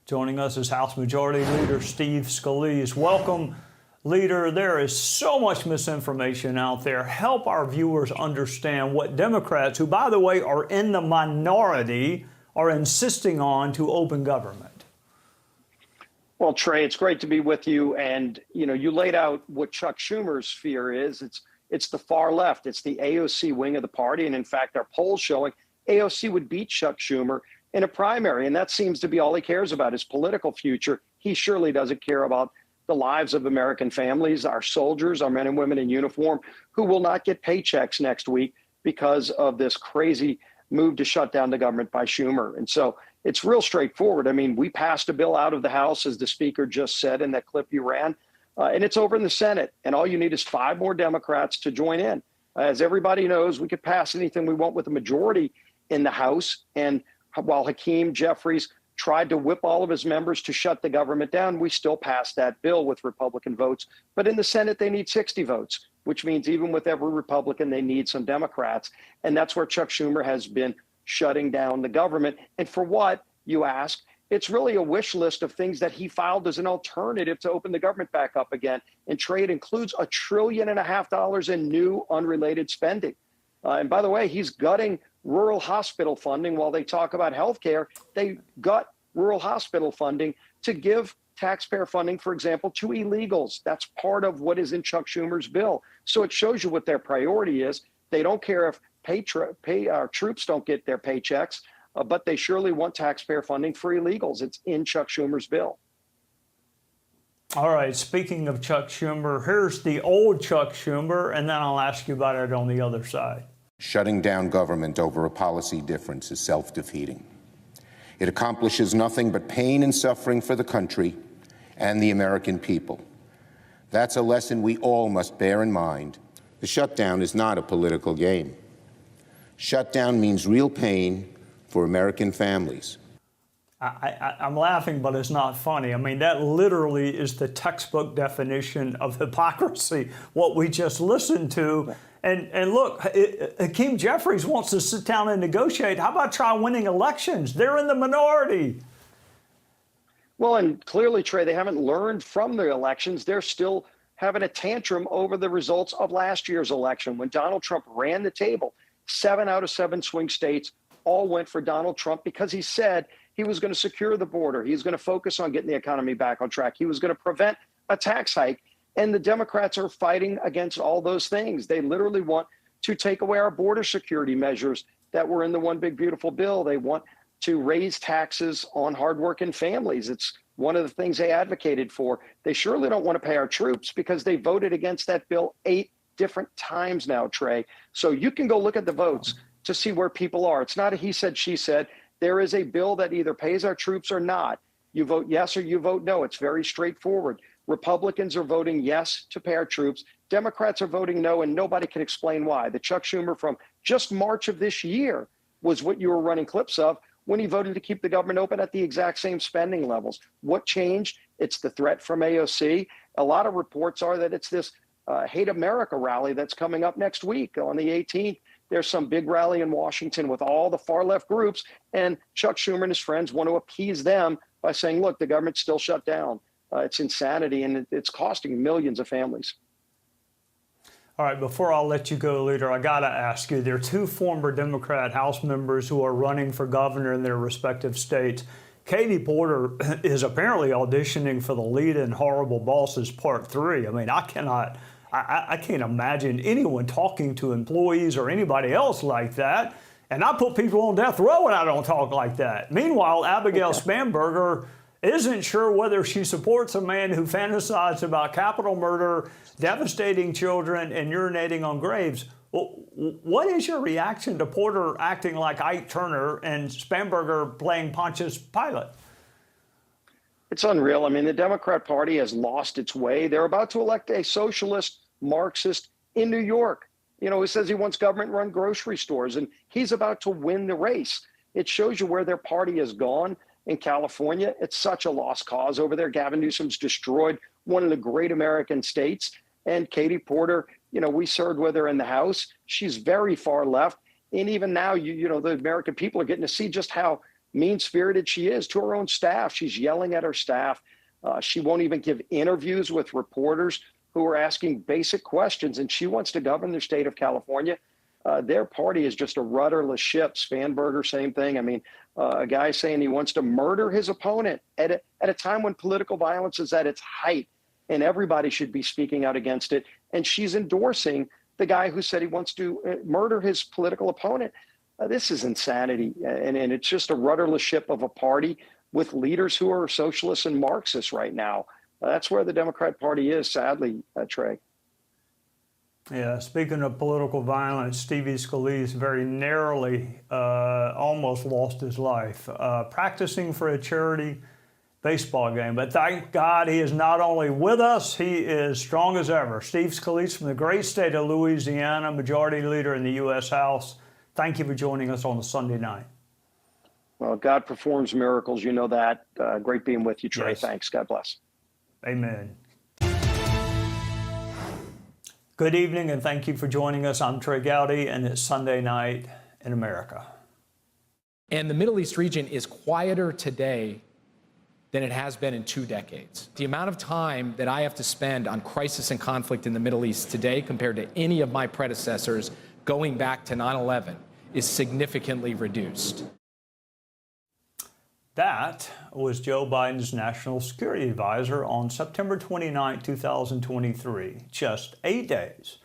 Joining us is House Majority Leader Steve Scalise. Welcome, Leader. There is so much misinformation out there. Help our viewers understand what Democrats, who, by the way, are in the minority, are insisting on to open government. Well, Trey, it's great to be with you. And, you laid out what Chuck Schumer's fear is. It's the far left. It's the AOC wing of the party. And in fact, our polls showing AOC would beat Chuck Schumer in a primary. And that seems to be all he cares about, his political future. He surely doesn't care about the lives of American families, our soldiers, our men and women in uniform, who will not get paychecks next week because of this crazy move to shut down the government by Schumer. And so it's real straightforward. I mean, we passed a bill out of the House, as the speaker just said in that clip you ran, and it's over in the Senate. And all you need is 5 more Democrats to join in. As everybody knows, we could pass anything we want with a majority in the House. And while Hakeem Jeffries tried to whip all of his members to shut the government down, we still passed that bill with Republican votes. But in the Senate, they need 60 votes, which means even with every Republican, they need some Democrats. And that's where Chuck Schumer has been shutting down the government. And for what, you ask? It's really a wish list of things that he filed as an alternative to open the government back up again. And trade includes $1.5 trillion in new unrelated spending. And by the way, he's gutting rural hospital funding. While they talk about health care, they gut rural hospital funding to give taxpayer funding, for example, to illegals. That's part of what is in Chuck Schumer's bill. So it shows you what their priority is. They don't care if our troops don't get their paychecks, but they surely want taxpayer funding for illegals. It's in Chuck Schumer's bill. All right, speaking of Chuck Schumer, here's the old Chuck Schumer, and then I'll ask you about it on the other side. Shutting down government over a policy difference is self-defeating. It accomplishes nothing but pain and suffering for the country and the American people. That's a lesson we all must bear in mind. The shutdown is not a political game. Shutdown means real pain for American families. I'm laughing, but it's not funny. I mean, that literally is the textbook definition of hypocrisy, what we just listened to. And look, Hakeem Jeffries wants to sit down and negotiate. How about try winning elections? They're in the minority. Well, and clearly, Trey, they haven't learned from the elections. They're still having a tantrum over the results of last year's election. When Donald Trump ran the table, 7 out of 7 swing states all went for Donald Trump because he said he was going to secure the border. He was going to focus on getting the economy back on track. He was going to prevent a tax hike. And the Democrats are fighting against all those things. They literally want to take away our border security measures that were in the One Big Beautiful Bill. They want to raise taxes on hardworking families. It's one of the things they advocated for. They surely don't want to pay our troops because they voted against that bill 8 different times now, Trey. So you can go look at the votes to see where people are. It's not a he said, she said. There is a bill that either pays our troops or not. You vote yes or you vote no. It's very straightforward. Republicans are voting yes to pay our troops. Democrats are voting no, and nobody can explain why. The Chuck Schumer from just March of this year was what you were running clips of when he voted to keep the government open at the exact same spending levels. What changed? It's the threat from AOC. A lot of reports are that it's this Hate America rally that's coming up next week on the 18th. There's some big rally in Washington with all the far left groups, and Chuck Schumer and his friends want to appease them by saying, look, the government's still shut down. It's insanity, and it's costing millions of families. All right, before I'll let you go, Leader, I got to ask you, there are 2 former Democrat House members who are running for governor in their respective states. Katie Porter is apparently auditioning for the lead in Horrible Bosses Part 3. I mean, I can't imagine anyone talking to employees or anybody else like that. And I put people on death row and I don't talk like that. Meanwhile, Abigail Spanberger isn't sure whether she supports a man who fantasized about capital murder, devastating children, and urinating on graves. Well, what is your reaction to Porter acting like Ike Turner and Spanberger playing Pontius Pilate? It's unreal. I mean, the Democrat Party has lost its way. They're about to elect a socialist Marxist in New York, who says he wants government-run grocery stores, and he's about to win the race. It shows you where their party has gone. In California, it's such a lost cause over there. Gavin Newsom's destroyed one of the great American states. And Katie Porter, we served with her in the House. She's very far left. And even now, the American people are getting to see just how mean-spirited she is to her own staff. She's yelling at her staff. She won't even give interviews with reporters who are asking basic questions, and she wants to govern the state of California. Their party is just a rudderless ship. Spanberger, same thing. I mean, a guy saying he wants to murder his opponent at a time when political violence is at its height, and everybody should be speaking out against it. And she's endorsing the guy who said he wants to murder his political opponent. This is insanity, and it's just a rudderless ship of a party with leaders who are socialists and Marxists right now. That's where the Democrat Party is, sadly, Trey. Yeah, speaking of political violence, Stevie Scalise very narrowly almost lost his life practicing for a charity baseball game. But thank God he is not only with us, he is strong as ever. Steve Scalise from the great state of Louisiana, Majority Leader in the U.S. House. Thank you for joining us on the Sunday night. Well, God performs miracles. You know that. Great being with you, Trey. Yes. Thanks. God bless. Amen. Good evening, and thank you for joining us. I'm Trey Gowdy, and it's Sunday night in America. And the Middle East region is quieter today than it has been in 2 decades. The amount of time that I have to spend on crisis and conflict in the Middle East today compared to any of my predecessors going back to 9/11 is significantly reduced. That was Joe Biden's national security advisor on September 29, 2023, just 8 days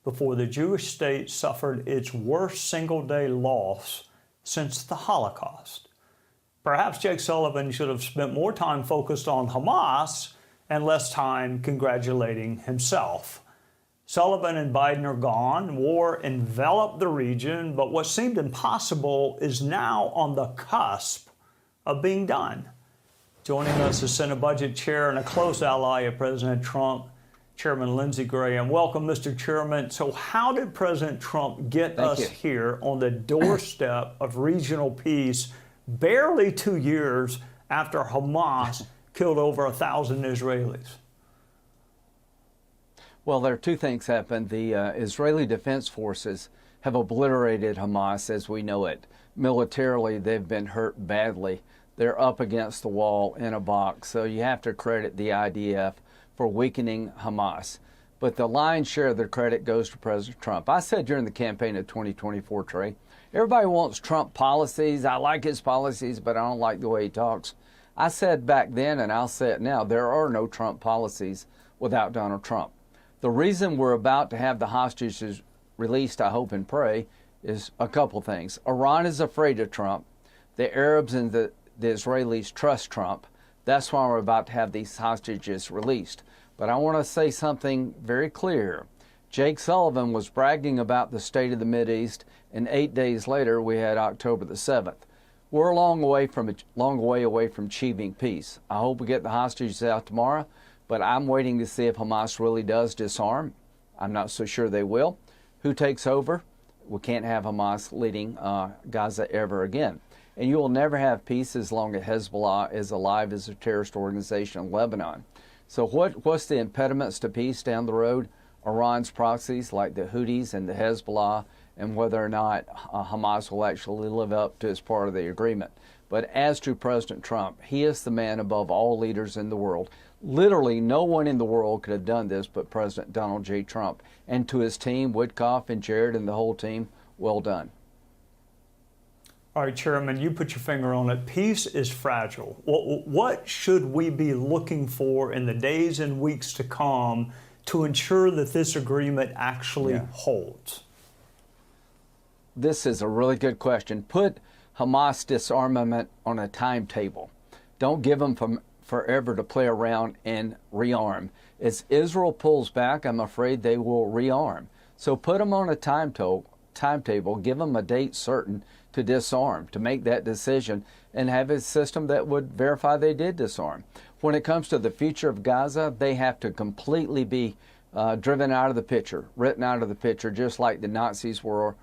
before the Jewish state suffered its worst single-day loss since the Holocaust. Perhaps Jake Sullivan should have spent more time focused on Hamas and less time congratulating himself. Sullivan and Biden are gone. War enveloped the region, but what seemed impossible is now on the cusp of being done. Joining us is Senate Budget Chair and a close ally of President Trump, Chairman Lindsey Graham. Welcome, Mr. Chairman. So how did President Trump get us here on the doorstep of regional peace barely 2 years after Hamas killed over 1,000 Israelis? Well, there are two things happened. The Israeli Defense Forces have obliterated Hamas as we know it. Militarily, they've been hurt badly. They're up against the wall in a box. So you have to credit the IDF for weakening Hamas. But the lion's share of the credit goes to President Trump. I said during the campaign of 2024, Trey, everybody wants Trump policies. I like his policies, but I don't like the way he talks. I said back then, and I'll say it now, there are no Trump policies without Donald Trump. The reason we're about to have the hostages released, I hope and pray, is a couple things. Iran is afraid of Trump. The Arabs and the Israelis trust Trump. That's why we're about to have these hostages released. But I want to say something very clear. Jake Sullivan was bragging about the state of the Mideast, and 8 days later we had October the 7th. We're a long way away from achieving peace. I hope we get the hostages out tomorrow, but I'm waiting to see if Hamas really does disarm. I'm not so sure they will. Who takes over? We can't have Hamas leading Gaza ever again. And you will never have peace as long as Hezbollah is alive as a terrorist organization in Lebanon. So what's the impediments to peace down the road? Iran's proxies like the Houthis and the Hezbollah, and whether or not Hamas will actually live up to its part of the agreement. But as to President Trump, he is the man above all leaders in the world. Literally no one in the world could have done this but President Donald J. Trump. And to his team, Witkoff and Jared and the whole team, well done. All right, Chairman, you put your finger on it. Peace is fragile. What should we be looking for in the days and weeks to come to ensure that this agreement actually holds? This is a really good question. Put Hamas disarmament on a timetable. Don't give them forever to play around and rearm. As Israel pulls back, I'm afraid they will rearm. So put them on a timetable, give them a date certain to disarm, to make that decision, and have a system that would verify they did disarm. When it comes to the future of Gaza, they have to completely be driven out of the picture, written out of the picture, just like the Nazis were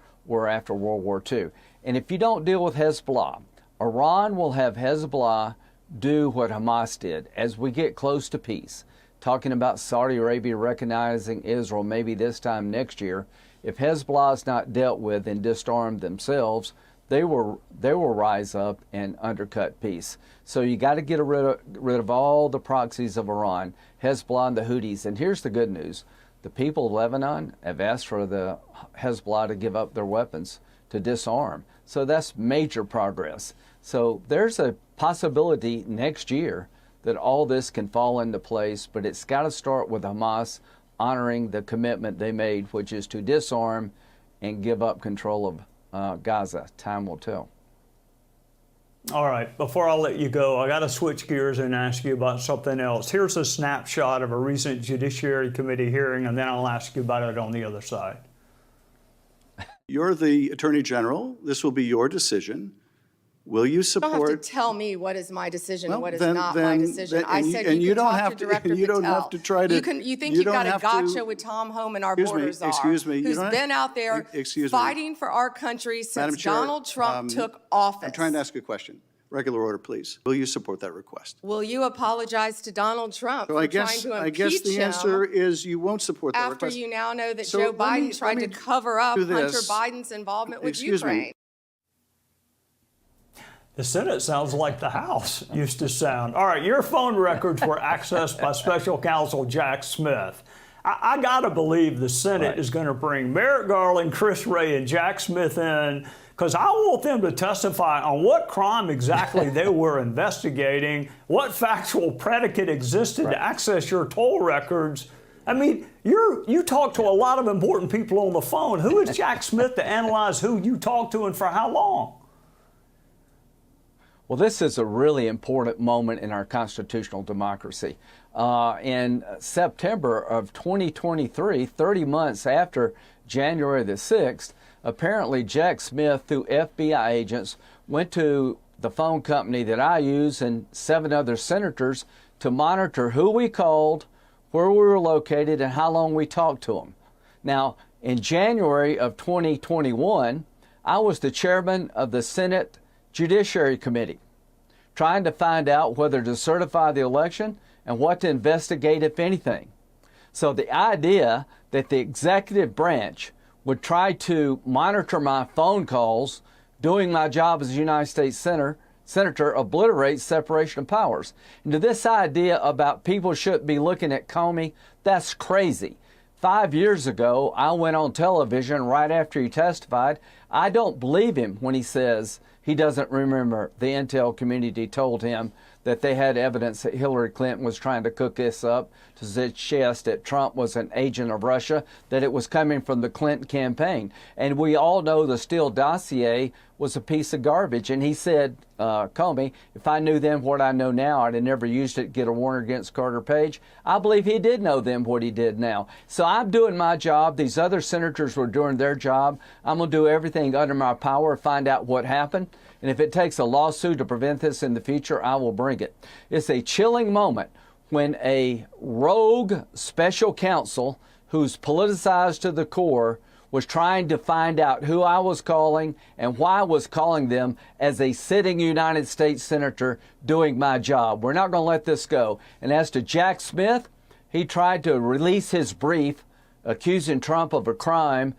after World War II. And if you don't deal with Hezbollah, Iran will have Hezbollah do what Hamas did. As we get close to peace, talking about Saudi Arabia recognizing Israel maybe this time next year, if Hezbollah is not dealt with and disarmed themselves, they will rise up and undercut peace. So you got to get rid of all the proxies of Iran, Hezbollah and the Houthis. And here's the good news. The people of Lebanon have asked for the Hezbollah to give up their weapons, to disarm. So that's major progress. So there's a possibility next year that all this can fall into place, but it's got to start with Hamas honoring the commitment they made, which is to disarm and give up control of Gaza. Time will tell. All right, before I let you go, I got to switch gears and ask you about something else. Here's a snapshot of a recent Judiciary Committee hearing, and then I'll ask you about it on the other side. You're the Attorney General. This will be your decision. Will you support? You don't have to tell me what is my decision and what is not my then- decision. I said and you you can don't talk have to to- Director and you don't Patel. have to try to- You think you you've don't got a have to- gotcha with Tom Home and our borders excuse me, you who's don't have- been out there excuse me. fighting for our country Madam since Chair, Donald Trump took office. I'm trying to ask you a question. Regular order, please. Will you support that request? Will you apologize to Donald Trump So for I trying guess to I impeach guess the him answer is you won't support that after request. you now know that So Joe let me- Biden let tried me to cover up do Hunter this. Biden's involvement with Excuse me. Ukraine? The Senate sounds like the House used to sound. All right, your phone records were accessed by Special Counsel Jack Smith. I got to believe the Senate is going to bring Merrick Garland, Chris Wray, and Jack Smith in because I want them to testify on what crime exactly they were investigating, what factual predicate existed to access your toll records. I mean, you talk to a lot of important people on the phone. Who is Jack Smith to analyze who you talk to and for how long? Well, this is a really important moment in our constitutional democracy. In September of 2023, 30 months after January the 6th, apparently Jack Smith, through FBI agents, went to the phone company that I use and 7 other senators to monitor who we called, where we were located, and how long we talked to them. Now, in January of 2021, I was the chairman of the Senate Judiciary Committee, trying to find out whether to certify the election and what to investigate, if anything. So the idea that the executive branch would try to monitor my phone calls doing my job as a United States senator obliterates separation of powers. And to this idea about people shouldn't be looking at Comey, that's crazy. 5 years ago, I went on television right after he testified. I don't believe him when he says he doesn't remember the intel community told him that they had evidence that Hillary Clinton was trying to cook this up to suggest that Trump was an agent of Russia, that it was coming from the Clinton campaign. And we all know the Steele dossier was a piece of garbage. And he said, Comey, if I knew then what I know now, I'd have never used it to get a warrant against Carter Page. I believe he did know then what he did now. So I'm doing my job. These other senators were doing their job. I'm going to do everything under my power to find out what happened. And if it takes a lawsuit to prevent this in the future, I will bring it. It's a chilling moment when a rogue special counsel who's politicized to the core was trying to find out who I was calling and why I was calling them as a sitting United States senator doing my job. We're not going to let this go. And as to Jack Smith, he tried to release his brief accusing Trump of a crime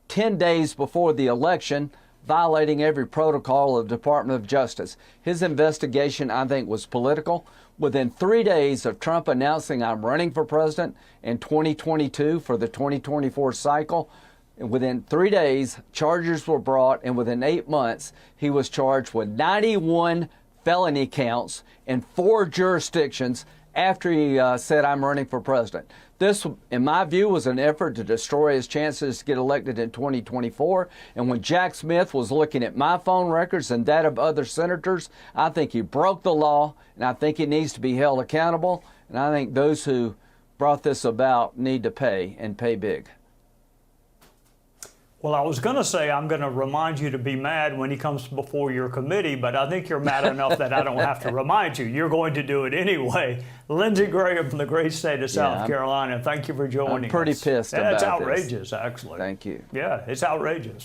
10 days before the election, violating every protocol of the Department of Justice. His investigation, I think, was political. Within 3 days of Trump announcing I'm running for president in 2022 for the 2024 cycle, within 3 days, charges were brought, and within 8 months, he was charged with 91 felony counts in 4 jurisdictions after he said, I'm running for president. This, in my view, was an effort to destroy his chances to get elected in 2024. And when Jack Smith was looking at my phone records and that of other senators, I think he broke the law, and I think he needs to be held accountable. And I think those who brought this about need to pay, and pay big. Well, I was going to say I'm going to remind you to be mad when he comes before your committee, but I think you're mad enough that I don't have to remind you. You're going to do it anyway. Lindsey Graham from the great state of South Carolina, thank you for joining us. I'm pretty pissed about this. It's outrageous, actually. Thank you. Yeah, it's outrageous.